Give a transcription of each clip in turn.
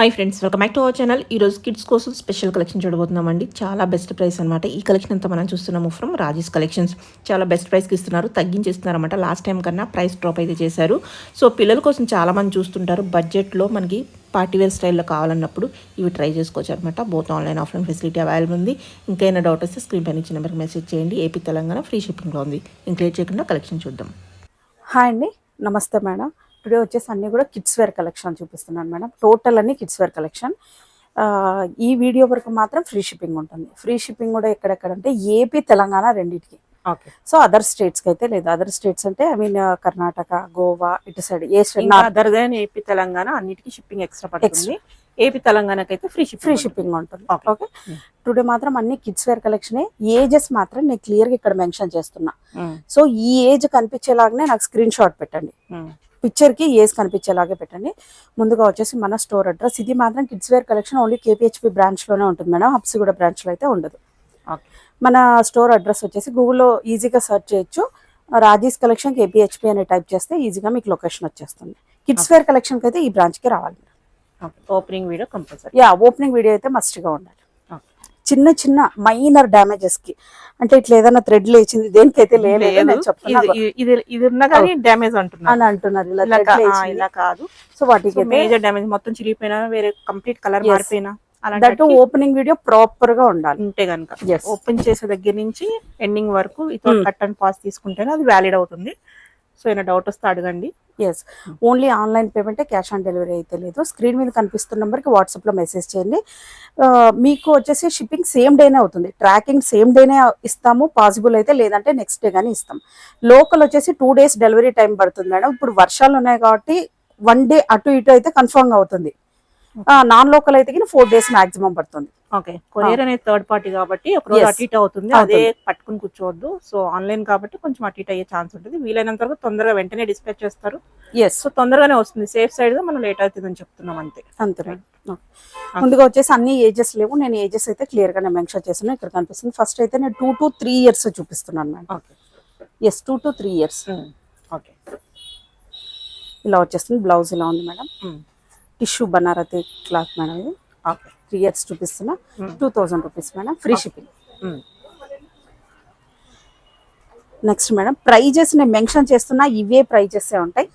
Hi friends, welcome back to our channel. ఈరోజు kids కోసం special collection చూడబోతున్నామండి. చాలా best price అనమాట. ఈ కలెక్షన్ అంతా మనం చూస్తున్నాము ఫ్రమ్ రాజీస్ కలెక్షన్స్. చాలా బెస్ట్ ప్రైస్కి ఇస్తున్నారు, తగ్గించేస్తున్నారు అనమాట. లాస్ట్ టైం కన్నా ప్రైస్ డ్రాప్ అయితే చేశారు. సో పిల్లల కోసం చాలామంది చూస్తుంటారు. బడ్జెట్లో మనకి పార్టీవేర్ స్టైల్లో కావాలన్నప్పుడు ఇవి ట్రై చేసుకోవచ్చు అనమాట. Both online offline facility available ఉంది. ఇంకైనా డౌట్ వస్తే స్క్రీన్ పైన ఇచ్చిన నెంబర్కి మెసేజ్ చేయండి. ఏపీ తెలంగాణ ఫ్రీ షిప్పింగ్లో ఉంది. ఇంక్లేట్ చేయకుండా కలెక్షన్ చూద్దాం. హాయ్ అండి, నమస్తే మేడం. టుడే వచ్చేసి అన్నీ కూడా కిడ్స్ వేర్ కలెక్షన్ చూపిస్తున్నాను మేడం. టోటల్ అన్ని కిడ్స్ వేర్ కలెక్షన్. ఈ వీడియో వరకు మాత్రం ఫ్రీ షిప్పింగ్ ఉంటుంది. ఫ్రీ షిప్పింగ్ కూడా ఎక్కడెక్కడంటే ఏపీ తెలంగాణ రెండింటికి. ఓకే. సో అదర్ స్టేట్స్కి అయితే లేదు. అదర్ స్టేట్స్ అంటే ఐ మీన్ కర్ణాటక, గోవా ఇటు సైడ్ ఏ state other than AP Telangana అన్నిటికీ షిప్పింగ్ ఎక్స్ట్రా పడుతుంది. ఏపీ తెలంగాణకి అయితే ఫ్రీ షిప్పింగ్ ఉంటుంది. ఓకే. టుడే మాత్రం అన్ని కిడ్స్ వేర్ కలెక్షన్. ఏజెస్ మాత్రం నేను క్లియర్గా ఇక్కడ మెన్షన్ చేస్తున్నా. సో ఈ ఏజ్ కనిపించేలాగానే నాకు స్క్రీన్ షాట్ పెట్టండి. పిక్చర్కి ఏజ్ కనిపించేలాగే పెట్టండి. ముందుగా వచ్చేసి మన స్టోర్ అడ్రస్. ఇది మాత్రం కిడ్స్ వేర్ కలెక్షన్ ఓన్లీ కేపీహెచ్పి బ్రాంచ్లోనే ఉంటుంది మేడం. హబ్సిగూడ బ్రాంచ్లో అయితే ఉండదు. మన స్టోర్ అడ్రస్ వచ్చేసి గూగుల్లో ఈజీగా సెర్చ్ చేయొచ్చు. రాజీస్ కలెక్షన్ కేపీహెచ్పి అని టైప్ చేస్తే ఈజీగా మీకు లొకేషన్ వచ్చేస్తుంది. కిడ్స్ వేర్ కలెక్షన్కి అయితే ఈ బ్రాంచ్కి రావాలి. Opening video compulsory. Opening video అయితే మస్ట్గా ఉండాలి. చిన్న చిన్న మైనర్ డ్యామేజెస్ కి, అంటే ఇట్లా ఏదైనా థ్రెడ్ లేచింది దేనికైతే లేదు ఇది ఉన్నా కానీ డ్యామేజ్ అని అంటున్నారు. ఇలా కాదు. సో వాటికి మేజర్ డ్యామేజ్, మొత్తం చిరిగిపోయినా, వేరే కంప్లీట్ కలర్ మారిపోయినా, దట్ ఓపెనింగ్ వీడియో ప్రాపర్ గా ఉండాలి. ఉంటే కనుక ఓపెన్ చేసే దగ్గర నుంచి ఎండింగ్ వరకు వితౌట్ కట్ అండ్ పాస్ తీసుకుంటేనే అది వ్యాలిడ్ అవుతుంది. సో ఏమైనా డౌట్ వస్తే అడగండి. ఓన్లీ ఆన్లైన్ పేమెంటే, క్యాష్ ఆన్ డెలివరీ అయితే లేదు. స్క్రీన్ మీద కనిపిస్తున్న నెంబర్కి వాట్సాప్లో మెసేజ్ చేయండి. మీకు వచ్చేసి షిప్పింగ్ సేమ్ డేనే అవుతుంది. ట్రాకింగ్ సేమ్ డేనే ఇస్తాము, పాసిబుల్ అయితే, లేదంటే నెక్స్ట్ డే కానీ ఇస్తాం. లోకల్ వచ్చేసి 2 days డెలివరీ టైం పడుతుంది మేడం. ఇప్పుడు వర్షాలు ఉన్నాయి కాబట్టి 1 day అటు ఇటు అయితే కన్ఫర్మ్ అవుతుంది. నాన్ లోకల్ అయితే 4 days మాక్సిమం పడుతుంది. ఓకే. కొరియర్ అనేది థర్డ్ పార్టీ కాబట్టి ఒక రోజు అటు ఇటు అవుతుంది. అదే పట్టుకుని కూర్చోవద్దు. సో ఆన్లైన్ కాబట్టి కొంచెం అటు ఇటు అయ్యే ఛాన్స్ ఉంటుంది. వీలైనంత వరకు తొందరగా వెంటనే డిస్పాచ్ చేస్తారు. సో తొందరగానే వస్తుంది. సేఫ్ సైడ్ గా మనం లేట్ అవుతుందని చెప్తున్నాం అంతే. ముందుగా వచ్చేసి అన్ని ఏజెస్ లేవు. నేను ఏజెస్ అయితే క్లియర్ గా మెన్షన్ చేస్తున్నాను. ఇక్కడ కనిపిస్తుంది. ఫస్ట్ అయితే నేను 2 to 3 years చూపిస్తున్నాను మేడం. 2 to 3 years. ఓకే. ఇలా వచ్చేస్తుంది. బ్లౌజ్ ఇలా ఉంది madam. Tissue Banarasi cloth madam. ఇది 3 years చూపిస్తున్నా. 2000 rupees madam, free shipping. Next madam prices నేను మెన్షన్ చేస్తున్నా, ఇవే ప్రైజెస్ ఉంటాయి.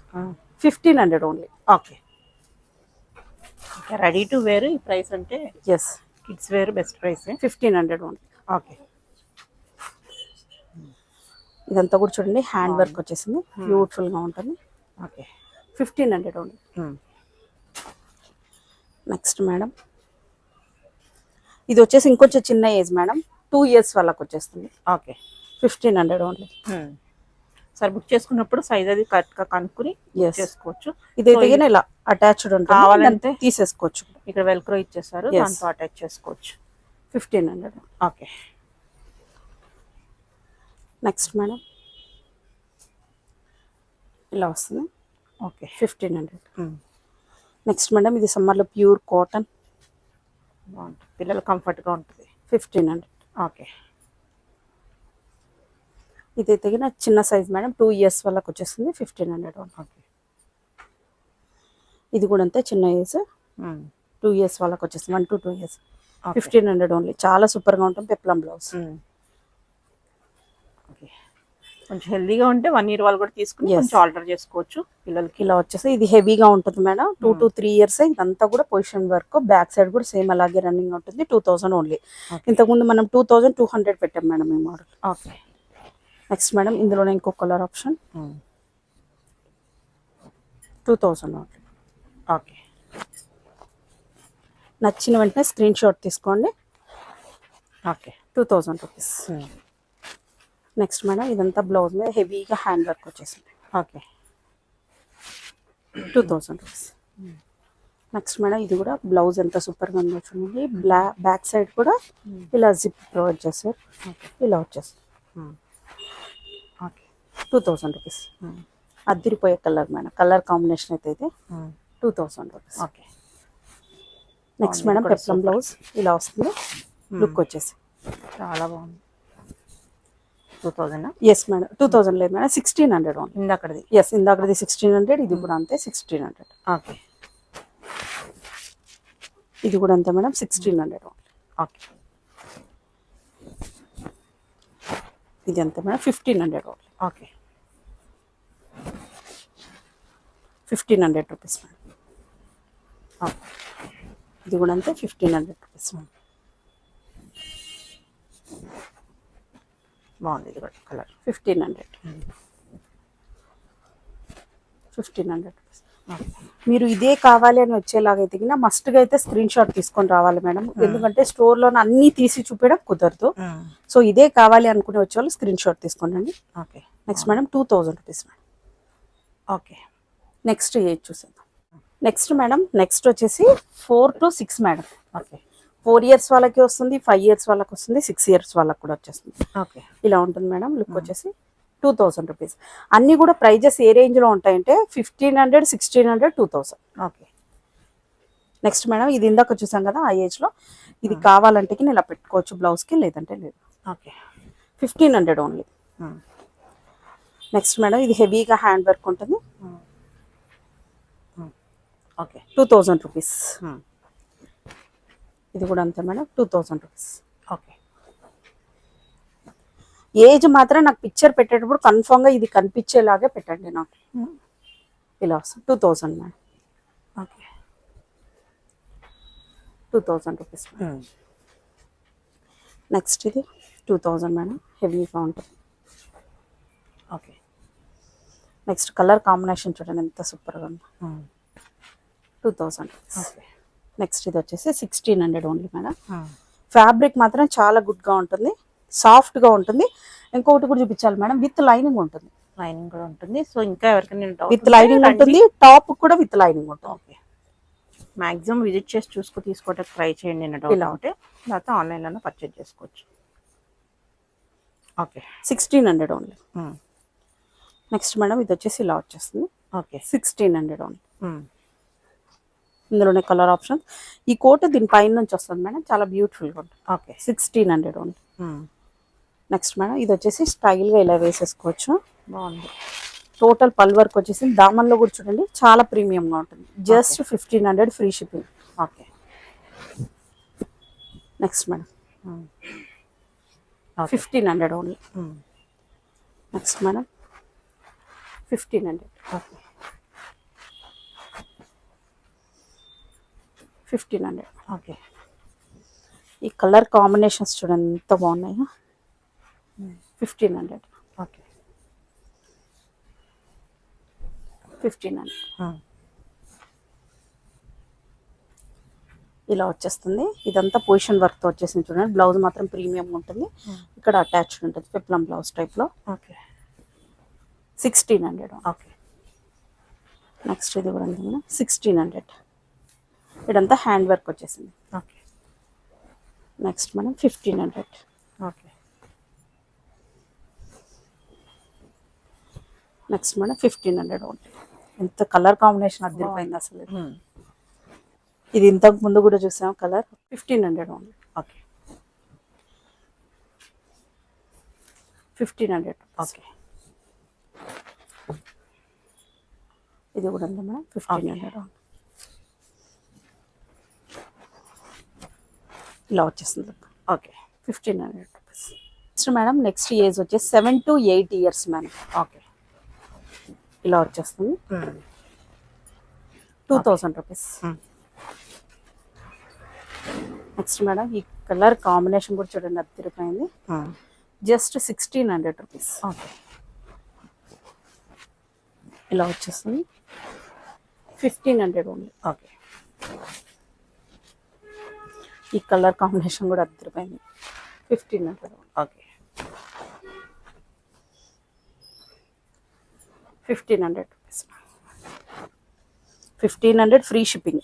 1500 only. Okay. Ready to wear ఈ ప్రైస్ అంటే kids wear best price 1500 only. Okay. ఇదంతా కూడా చూడండి, హ్యాండ్ వర్క్ వచ్చేసింది, బ్యూటిఫుల్ గా ఉంటుంది. ఓకే. 1500 ఓన్లీ. నెక్స్ట్ మేడం ఇది వచ్చేసి ఇంకొంచెం చిన్న ఏజ్ మేడం, 2 years వాళ్ళకి వచ్చేస్తుంది. ఓకే. 1500 ఓన్లీ. సరే, బుక్ చేసుకున్నప్పుడు సైజ్ అది కరెక్ట్ గా కనుక్కుని చేసుకోవచ్చు. ఇదైతే ఇలా అటాచ్డ్ ఉంటుంది, కావాలంటే తీసేసుకోవచ్చు. ఇక్కడ వెల్క్రో ఇచ్చేసారు, దాంతో అటాచ్ చేసుకోవచ్చు. 1500. ఓకే. నెక్స్ట్ మేడం ఇలా వస్తుంది. ఓకే. 1500. నెక్స్ట్ మేడం ఇది సమ్మర్లో ప్యూర్ కాటన్, బాగుంటుంది, పిల్లలు కంఫర్ట్గా ఉంటుంది. 1500. ఓకే. ఇది తగిన చిన్న సైజ్ మేడం, 2 years వాళ్ళకి వచ్చేస్తుంది. 1500. ఓకే. ఇది కూడా అంతే, చిన్న ఏజ్, 2 years వాళ్ళకి వచ్చేస్తుంది. 1 to 2 years. 1500 ఓన్లీ. చాలా సూపర్గా ఉంటుంది. Peplum blouse. ఓకే. కొంచెం హెల్దీగా ఉంటే 1 year వాళ్ళు కూడా తీసుకుని కొంచెం ఆల్టర్ చేసుకోవచ్చు పిల్లలకి. ఇలా వచ్చేసి ఇది హెవీగా ఉంటుంది మేడం. 2 to 3 years. ఇదంతా కూడా పొజిషన్ వర్క్. బ్యాక్ సైడ్ కూడా సేమ్ అలాగే రన్నింగ్ ఉంటుంది. 2000 ఓన్లీ. ఇంతకుముందు మనం 2200 పెట్టాం మేడం ఈ మోడల్. ఓకే. నెక్స్ట్ మేడం ఇందులోనే ఇంకో కలర్ ఆప్షన్, 2000 ఓన్లీ. ఓకే. నచ్చిన వెంటనే స్క్రీన్ షాట్ తీసుకోండి. ఓకే. 2000 రూపీస్. నెక్స్ట్ మేడం ఇదంతా బ్లౌజ్ మీద హెవీగా హ్యాండ్ వర్క్ వచ్చేసింది. ఓకే. 2000 రూపీస్. నెక్స్ట్ మేడం ఇది కూడా బ్లౌజ్ ఎంత సూపర్గా ఉందో చూడండి. బ్యాక్ సైడ్ కూడా ఇలా జిప్ ప్రొవైడ్ చేస్తారు. ఇలా వచ్చేస్తుంది. ఓకే. 2000 రూపీస్. అదిరిపోయే కలర్ మేడం. కలర్ కాంబినేషన్ అయితే 2000 rupees. Okay. Next madam peplum blouse ఇలా వస్తుంది. లుక్ వచ్చేసి చాలా బాగుంది. 2000. ఎస్ మేడం, 2000 లేదు మేడం, 1600 ఓన్లీ. ఇందాకది. ఇందాకది 1600, ఇది కూడా అంతే 1600. ఓకే. ఇది కూడా అంతే మేడం 1600 ఓన్లీ. ఓకే. ఇది అంతే madam 1500 only. Okay. 1500 rupees madam. Okay. ఇది కూడా అంతే 1500 రూపీస్ మేడం. బాగుంది ఇది కూడా కలర్. 1500 రూపీస్. మీరు ఇదే కావాలి అని వచ్చేలాగైతే కింద మస్ట్గా అయితే స్క్రీన్ షాట్ తీసుకొని రావాలి మేడం. ఎందుకంటే స్టోర్లో అన్నీ తీసి చూపించడం కుదరదు. సో ఇదే కావాలి అనుకునే వచ్చే వాళ్ళు స్క్రీన్ షాట్ తీసుకోండి. Okay. Next madam 2000 rupees madam. Okay. Next age చూసేద్దాం. నెక్స్ట్ మేడం నెక్స్ట్ వచ్చేసి 4 to 6 మేడం. ఓకే. 4 years వాళ్ళకి వస్తుంది, 5 years వాళ్ళకి వస్తుంది, 6 years వాళ్ళకి కూడా వచ్చేస్తుంది. ఓకే. ఇలా ఉంటుంది మేడం. లుక్ వచ్చేసి 2000 రూపీస్. అన్నీ కూడా ప్రైజెస్ ఏ రేంజ్లో ఉంటాయంటే 1500, 1600, 2000. ఓకే. నెక్స్ట్ మేడం ఇది ఇందాక చూసాం కదా ఆ ఏజ్లో, ఇది కావాలంటే కి ఇలా పెట్టుకోవచ్చు బ్లౌజ్కి, లేదంటే లేదు. ఓకే. 1500 ఓన్లీ. నెక్స్ట్ మేడం ఇది హెవీగా హ్యాండ్ వర్క్ ఉంటుంది. ఓకే. 2000 రూపీస్. ఇది కూడా అంతే మేడం 2000 రూపీస్. ఓకే. ఏజ్ మాత్రం నాకు పిక్చర్ పెట్టేటప్పుడు కన్ఫామ్గా ఇది కనిపించేలాగే పెట్టండి నాకు. ఇలా వస్తుంది 2000 మేడం. ఓకే. 2000 రూపీస్. నెక్స్ట్ ఇది 2000 మేడం, హెవీగా ఉంటుంది. ఓకే. నెక్స్ట్ కలర్ కాంబినేషన్ చూడండి ఎంత సూపర్గా ఉంది. 2000 రూపీస్. ఓకే. నెక్స్ట్ ఇది వచ్చేసి 1600 ఓన్లీ మేడం. ఫ్యాబ్రిక్ మాత్రం చాలా గుడ్గా ఉంటుంది, సాఫ్ట్గా ఉంటుంది. ఇంకొకటి కూడా చూపించాలి మేడం, విత్ లైనింగ్ ఉంటుంది. లైనింగ్ కూడా ఉంటుంది. సో ఇంకా ఎవరికైనా విత్ లైనింగ్ ఉంటుంది, టాప్ కూడా విత్ లైనింగ్ ఉంటుంది. ఓకే. మ్యాక్సిమం విజిట్ చేసి చూసుకుని తీసుకోవడానికి ట్రై చేయండి. నేను ఇలా ఉంటే లేకపోతే ఆన్లైన్లోనే పర్చేజ్ చేసుకోవచ్చు. ఓకే. 1600 ఓన్లీ. నెక్స్ట్ మేడం ఇది వచ్చేసి ఇలా వచ్చేస్తుంది. ఓకే. 1600 ఓన్లీ. ఇందులోనే కలర్ ఆప్షన్. ఈ కోట్ దీని పైన నుంచి వస్తుంది మేడం, చాలా బ్యూటిఫుల్గా ఉంటుంది. ఓకే. 1600 ఓన్లీ. నెక్స్ట్ మేడం ఇది వచ్చేసి స్టైల్గా ఇలా వేసేసుకోవచ్చు. బాగుంది. టోటల్ పల్ వర్క్ వచ్చేసి దామన్లో కూడా చూడండి చాలా ప్రీమియంగా ఉంటుంది. Just 1500 free shipping. Okay. Next madam 1500 only. Next madam 1500. Okay. 1500. Okay. ఈ కలర్ కాంబినేషన్స్ చూడండి ఎంత బాగున్నాయో. 1500. ఓకే. 1500. ఇలా వచ్చేస్తుంది. ఇదంతా పొజిషన్ వర్క్తో వచ్చేసింది చూడండి. బ్లౌజ్ మాత్రం ప్రీమియం ఉంటుంది, ఇక్కడ అటాచ్డ్ ఉంటుంది పెప్లం బ్లౌజ్ టైప్లో. ఓకే. 1600. ఓకే. నెక్స్ట్ ఇది కూడా ఉంది మేడం 1600. ఇదంతా హ్యాండ్ వర్క్ వచ్చేసింది. Okay. Next madam 1500. Okay. Next madam 1500 only. ఎంత కలర్ కాంబినేషన్ అదిరిపోయింది అసలు. ఇది ఇంతకు ముందు కూడా చూసాం కలర్. 1500 ఓన్లీ. ఓకే. 1500. ఓకే. ఇది కూడా ఉంది మేడం 1500 ఓన్లీ. ఇలా వచ్చేస్తుంది. Okay. 1500 rupees. Next madam next age వచ్చేసి 7 to 8 years మేడం. ఓకే. ఇలా వచ్చేస్తుంది. 2000 రూపీస్. నెక్స్ట్ మేడం ఈ కలర్ కాంబినేషన్ కూడా చూడండి అదిరిపోయింది. Just 1600 rupees. ఓకే. ఇలా వచ్చేస్తుంది. 1500 ఓన్లీ. ఓకే. ఈ కలర్ కాంబినేషన్ కూడా అదిరిపోయింది. 1500. Okay. 1500 rupees. 1500 free shipping.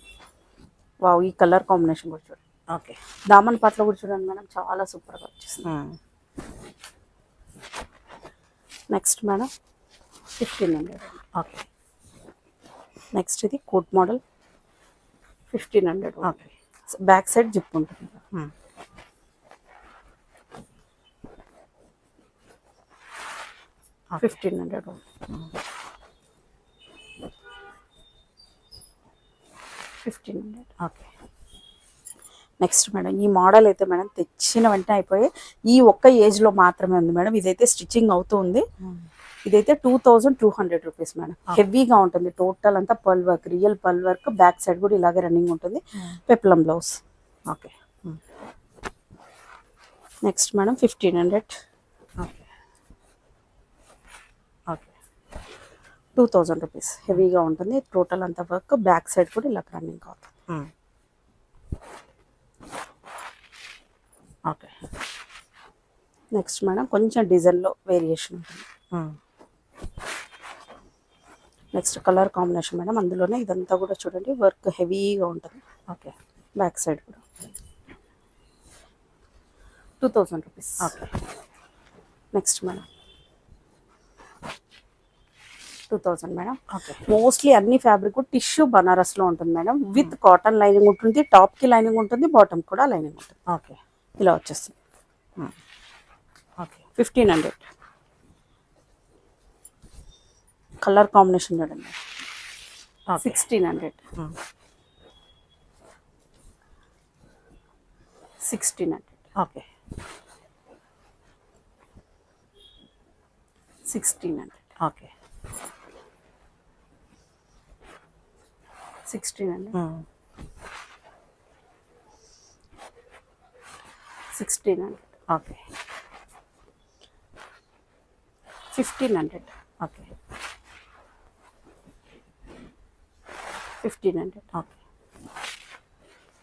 Wow ఈ కలర్ కాంబినేషన్ కూడా చూడండి. ఓకే. దామన్ పాటలో కూడా చూడండి మేడం చాలా సూపర్గా వచ్చేస్తుంది. Next madam 1500. ఓకే. నెక్స్ట్ ఇది coat model 1500. Okay. Back side zip ఉంటుంది. 1500. 1500. ఓకే. నెక్స్ట్ మేడం ఈ మోడల్ అయితే మేడం తెచ్చిన వెంటనే అయిపోయి ఈ ఒక్క ఏజ్లో మాత్రమే ఉంది మేడం. ఇదైతే స్టిచ్చింగ్ అవుతూ ఉంది. ఇదైతే 2200 రూపీస్ మేడం. హెవీగా ఉంటుంది. టోటల్ అంతా pearl work, real pearl work. Back side కూడా ఇలాగే రన్నింగ్ ఉంటుంది. Peplum blouse. Okay. Next madam 1500. Okay. Okay. 2000 rupees. హెవీగా ఉంటుంది. టోటల్ అంతా వర్క్. బ్యాక్ సైడ్ కూడా ఇలా రన్నింగ్ అవుతుంది. ఓకే. నెక్స్ట్ మేడం కొంచెం డిజైన్లో వేరియేషన్ ఉంటుంది. Next colour combination madam. అందులోనే ఇదంతా కూడా చూడండి వర్క్ హెవీగా ఉంటుంది. ఓకే. బ్యాక్ సైడ్ కూడా 2000 rupees. Okay. Next madam 2000 madam. Okay. Mostly అన్ని ఫ్యాబ్రిక్ టిష్యూ బనారస్లో ఉంటుంది మేడం. విత్ కాటన్ లైనింగ్ ఉంటుంది. టాప్కి లైనింగ్ ఉంటుంది. బాటమ్ కూడా లైనింగ్ ఉంటుంది. ఓకే. ఇలా వచ్చేస్తుంది. ఓకే. 1500. కలర్ కాంబినేషన్ చూడండి. 1600. 1600. Okay. 1600. Okay. 1600. 1600. Okay. 1500. Okay. 1500. Okay.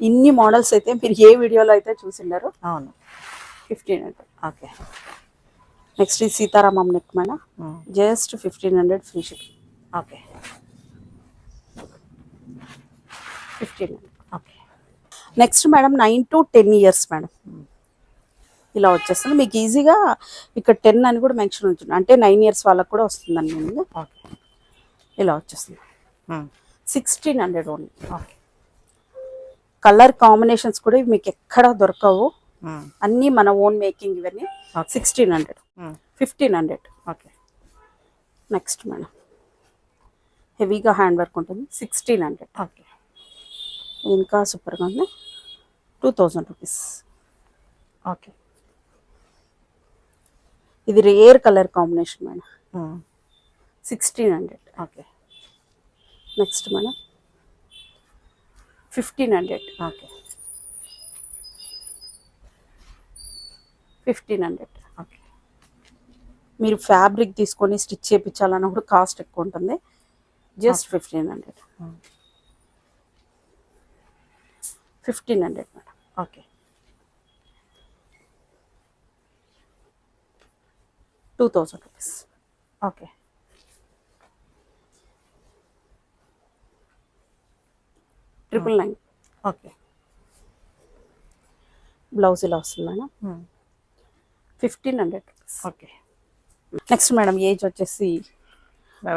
ఇన్ని మోడల్స్ అయితే మీరు ఏ వీడియోలో అయితే చూసిండారో. అవును. 1500. ఓకే. నెక్స్ట్ ఈ Sita Ramam neck madam. Just 1500 free shipping. Okay. 1500. Okay. Next madam 9 to 10 years madam. ఇలా వచ్చేస్తుంది. మీకు ఈజీగా ఇక్కడ 10 అని కూడా మెన్షన్ ఉంటుంది. అంటే 9 ఇయర్స్ వాళ్ళకు కూడా వస్తుందండి. నేను ఓకే. ఇలా వచ్చేస్తుంది. 1600 ఓన్లీ. ఓకే. కలర్ కాంబినేషన్స్ కూడా ఇవి మీకు ఎక్కడ దొరకవు. అన్నీ మన ఓన్ మేకింగ్ ఇవన్నీ. 1600. 1500. ఓకే. నెక్స్ట్ మేడం హెవీగా హ్యాండ్ వర్క్ ఉంటుంది. 1600. ఓకే. ఇంకా సూపర్గా ఉంది. 2000 రూపీస్. ఓకే. ఇది rare colour combination madam. 1600. Okay. Next madam 1500. Okay. 1500. Okay. మీరు ఫ్యాబ్రిక్ తీసుకొని స్టిచ్ చేయించాలన్నా కూడా కాస్ట్ ఎక్కువ ఉంటుంది. Just 1500. 1500 madam. Okay. 2000 rupees. Okay. Triple 9. Okay. Blouse ఇలా వస్తుంది madam. 1500 rupees. Okay. Next madam age వచ్చేసి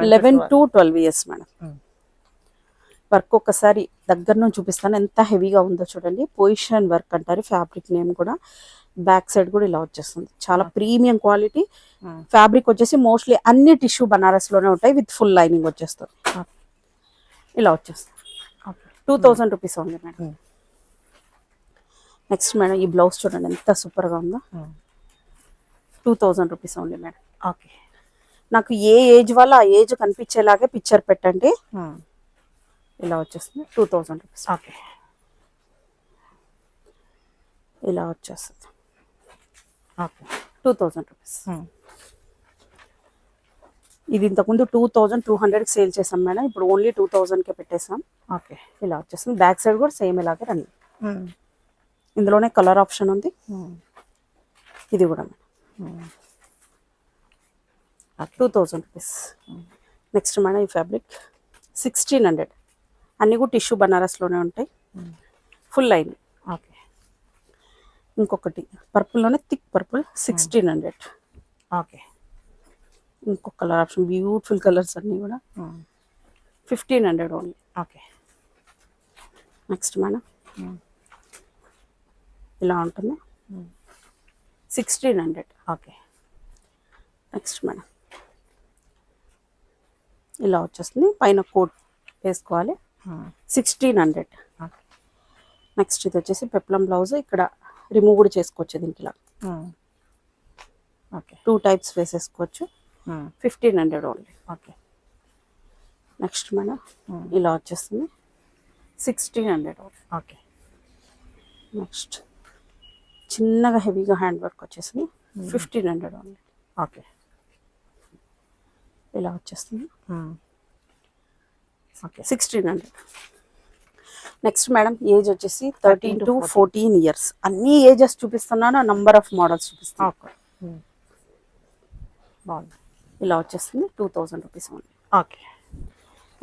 11 to 12 ఇయర్స్ మేడం. వర్క్ ఒకసారి దగ్గర నుంచి చూపిస్తాను ఎంత హెవీగా ఉందో చూడండి. పొజిషన్ వర్క్ అంటారు. ఫ్యాబ్రిక్ నేమ్ కూడా. బ్యాక్ సైడ్ కూడా ఇలా వచ్చేస్తుంది. చాలా ప్రీమియం క్వాలిటీ ఫ్యాబ్రిక్ వచ్చేసి మోస్ట్లీ అన్ని టిష్యూ బనారస్లోనే ఉంటాయి. విత్ ఫుల్ లైనింగ్ వచ్చేస్తుంది. ఇలా వచ్చేస్తుంది. 2000 రూపీస్ ఉంది మేడం. నెక్స్ట్ మేడం ఈ బ్లౌజ్ చూడండి ఎంత సూపర్గా ఉందో. 2000 రూపీస్ ఉంది మేడం. ఓకే. నాకు ఏ ఏజ్ వల్ల ఆ ఏజ్ కనిపించేలాగే పిక్చర్ పెట్టండి. ఇలా వచ్చేస్తుంది. 2000 రూపీస్. ఓకే. ఇలా వచ్చేస్తుంది. ఓకే. 2000 రూపీస్. ఇది ఇంతకుముందు 2200కి సేల్ చేసాం మేడం. ఇప్పుడు ఓన్లీ 2000కే పెట్టేసాం. ఓకే. ఇలా వచ్చేస్తుంది. బ్యాక్ సైడ్ కూడా సేమ్ ఇలాగే రండి. ఇందులోనే కలర్ ఆప్షన్ ఉంది. ఇది కూడా మేడం 2000 రూపీస్. నెక్స్ట్ మేడం ఈ ఫ్యాబ్రిక్ 1600. అన్నీ కూడా టిష్యూ బనారస్లోనే ఉంటాయి. Full line. ఓకే. ఇంకొకటి పర్పుల్లోనే థిక్ పర్పుల్ 1600. ఓకే. ఇంకొక కలర్ ఆప్షన్ బ్యూటిఫుల్ కలర్స్ అన్నీ కూడా 1500 ఓన్లీ. ఓకే. నెక్స్ట్ మేడం ఇలా ఉంటుంది. 1600. ఓకే. నెక్స్ట్ మేడం ఇలా వచ్చేస్తుంది. పైన కోట్ వేసుకోవాలి. 1600. నెక్స్ట్ ఇది వచ్చేసి పెప్లం బ్లౌజ్, ఇక్కడ రిమూవ్ కూడా చేసుకోవచ్చు దీనికి ఇలా ఓకే 2 టైప్స్ వేసేసుకోవచ్చు. 1500 ఓన్లీ. ఓకే నెక్స్ట్ మేడం ఇలా వచ్చేస్తుంది 1600 ఓన్లీ. ఓకే నెక్స్ట్ చిన్నగా హెవీగా హ్యాండ్ వర్క్ వచ్చేసింది 1500 ఓన్లీ. ఓకే ఇలా వచ్చేస్తుంది ఓకే 1600. నెక్స్ట్ మేడం ఏజ్ వచ్చేసి 13 to 14 ఇయర్స్. అన్ని ఏజెస్ చూపిస్తున్నాను, నంబర్ ఆఫ్ మోడల్స్ చూపిస్తాను. ఓకే బాగుంది. ఇలా వచ్చేస్తుంది 2000 rupees only. Okay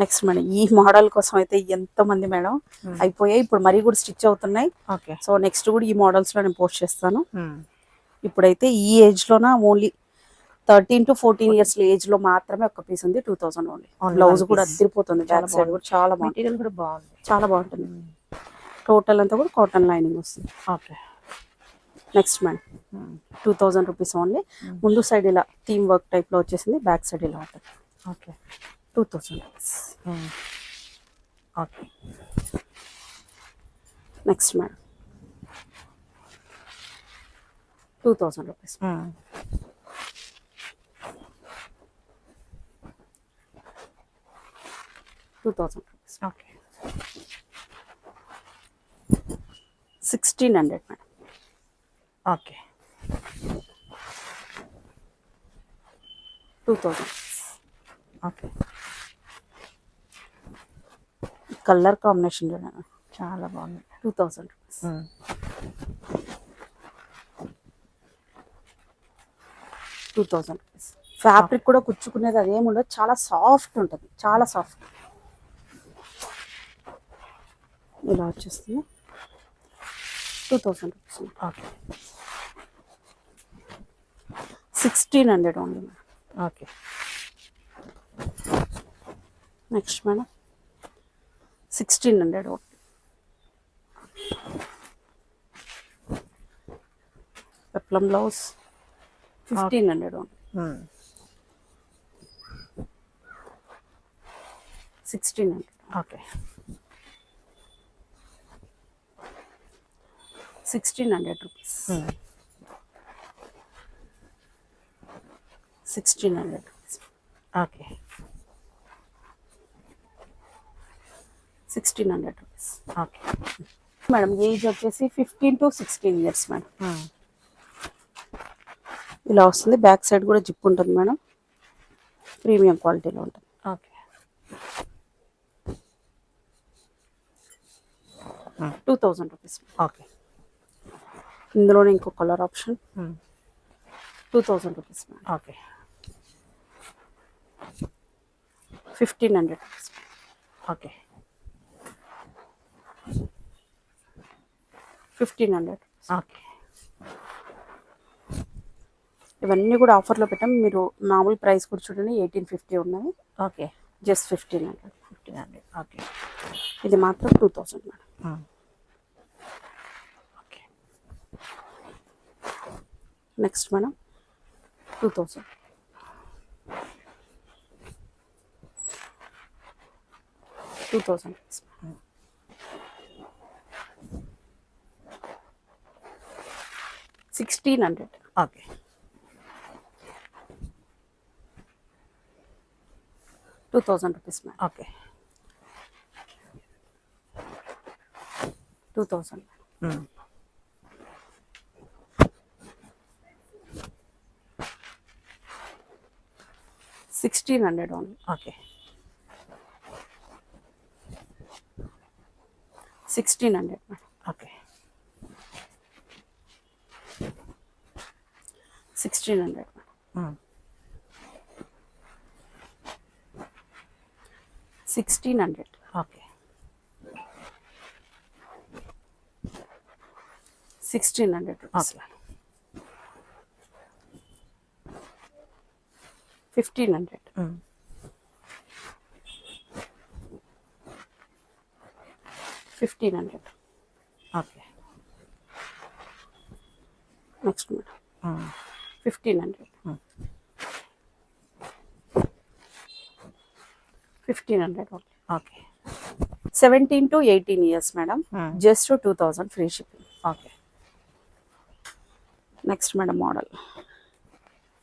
next madam ఈ మోడల్ కోసం అయితే ఎంతమంది మేడం అయిపోయాయి, ఇప్పుడు మరీ కూడా స్టిచ్ అవుతున్నాయి. ఓకే సో నెక్స్ట్ కూడా ఈ మోడల్స్లో నేను పోస్ట్ చేస్తాను. ఇప్పుడైతే ఈ ఏజ్లోన ఓన్లీ 13 to 14 ఇయర్స్ ఏజ్లో మాత్రమే ఒక పీస్ ఉంది 2000 ఓన్లీ. బ్లౌజ్ కూడా అద్దరిపోతుంది, బ్యాక్ సైడ్ కూడా చాలా బాగుంది, మెటీరియల్ కూడా బాగుంది, చాలా బాగుంటుంది. టోటల్ అంతా కూడా కాటన్ లైనింగ్ వస్తుంది. Okay next madam 2000 rupees only. ముందు సైడ్ ఇలా థీమ్ వర్క్ టైప్లో వచ్చేసింది, బ్యాక్ సైడ్ ఇలా ఉంటుంది. Okay 2000 rupees. Okay next madam 2000 rupees. 2000 rupees. Okay 1600 madam. Okay 2000. Okay colour combination చూడండి, చాలా బాగుంది. 2000 రూపీస్. 2000 రూపీస్. ఫ్యాబ్రిక్ కూడా కుచ్చుకునేది అదేముండదు, చాలా సాఫ్ట్ ఉంటుంది, చాలా సాఫ్ట్. ఇలా వచ్చేస్తుంది 2000 rupees. Okay 1600 only. Okay next madam 1600 only. Peplum blouse 1500 only. 1600. Okay 1600 rupees. 1600 rupees. Okay 1600 rupees. Okay madam age వచ్చేసి 15 to 16 ఇయర్స్ మేడం. ఇలా వస్తుంది, బ్యాక్ సైడ్ కూడా జిప్ ఉంటుంది మేడం, ప్రీమియం క్వాలిటీలో ఉంటుంది. Okay 2000 rupees. ఓకే ఇందులోనే ఇంకో colour option 2000 rupees madam. Okay 1500 rupees. Okay 1500 rupees. Okay ఇవన్నీ కూడా ఆఫర్లో పెట్టాం, మీరు మామూలు ప్రైస్ కూడా చూడండి 1850 ఉన్నాయి, ఓకే జస్ట్ 1500. 1500. ఓకే ఇది మాత్రం 2000 madam. Okay next madam 2000. 2000 rupees. 1600. Okay 2000 rupees madam. Okay 2000. 1600 only. Okay 1600 madam. Okay 1600 madam. 1600. Okay 1600 rupees. Okay 1500. 1500. Okay next madam 1500. 1500 only. Okay 17 to 18 years madam, just 2000 free shipping. Okay. Next madam model,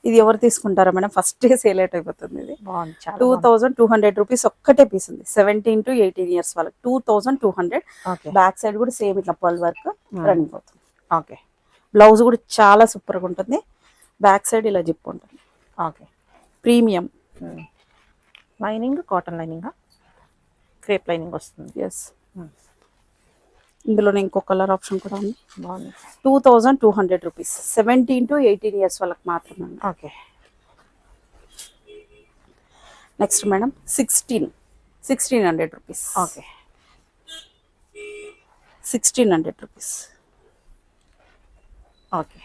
ఇది ఎవరు తీసుకుంటారా madam, first sale out అయిపోతుంది. ఇది బాగుంది, చాలా 2200 rupees ఒక్కటే piece ఉంది. 17 to 18 years వాళ్ళకి 2200. ఓకే. బ్యాక్ సైడ్ కూడా సేమ్ ఇట్లా పల్ వర్క్ రన్నింగ్ అవుతుంది. ఓకే. బ్లౌజ్ కూడా చాలా సూపర్గా ఉంటుంది. బ్యాక్ సైడ్ ఇలా జిప్ ఉంటుంది. Okay. Premium lining cotton lining, crepe lining వస్తుంది. ఎస్. ఇందులోనే ఇంకో కలర్ ఆప్షన్ కూడా ఉంది. బాగుంది. 2200 రూపీస్, 17 to 18 ఇయర్స్ వాళ్ళకి మాత్రమే. Okay. Next madam 1600 rupees. Okay. 1600 rupees. Okay.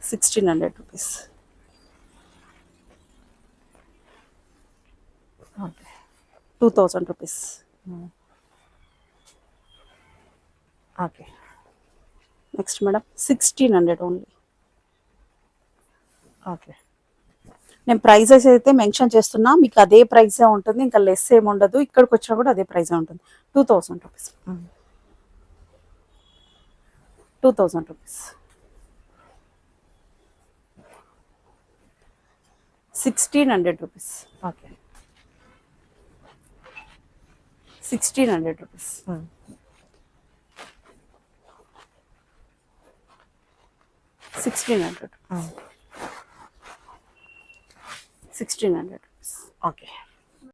1600 rupees. Okay. 2000 rupees. Okay. Next madam 1600 only. Okay. నేను ప్రైజెస్ అయితే మెన్షన్ చేస్తున్నా, మీకు అదే ప్రైజే ఉంటుంది, ఇంకా లెస్ ఏమి ఉండదు. ఇక్కడికి వచ్చినా కూడా అదే ప్రైజే ఉంటుంది. 2000 rupees. 2000 rupees. 1600 rupees. Okay. 1600 rupees. 1600. 1600 rupees. Okay.